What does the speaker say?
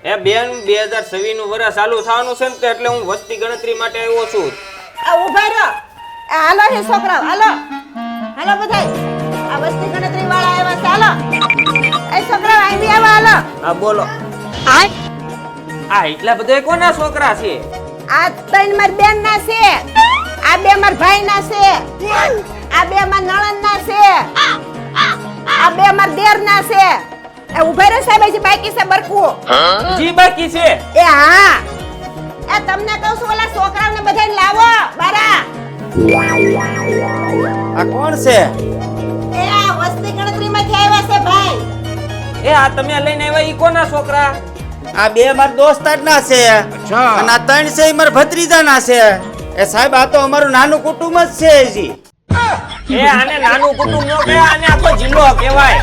એ બેન 2026 નું વર્ષ ચાલુ થવાનું છે ને તો એટલે હું વસ્તી ગણતરી માટે આવ્યો છું. આ ઊભા રહો. આ હાલો હે છોકરાઓ, હાલો હાલો બધાય. આ વસ્તી ગણતરી વાળા આવ્યા છે, હાલો. એ છોકરાઓ અહીં બી આવો, હાલો. હા બોલો. આ એટલા બધા કોના છોકરા છે? આ ત્રણ માર બેન ના છે, આ બે માર ભાઈ ના છે, આ બે માર નણંદ ના છે, આ બે માર દેર ના છે. એ ઊભા રહો સાહેબ, હજી બાકી છે બરકું. જી બાકી છે. એ હા, એ તમને કહું છું ઓલા છોકરાઓને બધાને લાવો બારા. આ કોણ છે? એ આ વસ્તી ગણતરીમાંથી આવ્યા છે ભાઈ. એ આ તમે લઈને આવ્યા ઈ કોના છોકરા? આ બે મારા દોસ્તાર ના છે અને આ ત્રણ છે મારા ભત્રીજા ના છે. એ સાહેબ આ તો અમારું નાનું કુટુંબ જ છે હજી. એ આને નાનું કુટુંબ નો કહેવાય, આને આખો જિલ્લો કહેવાય.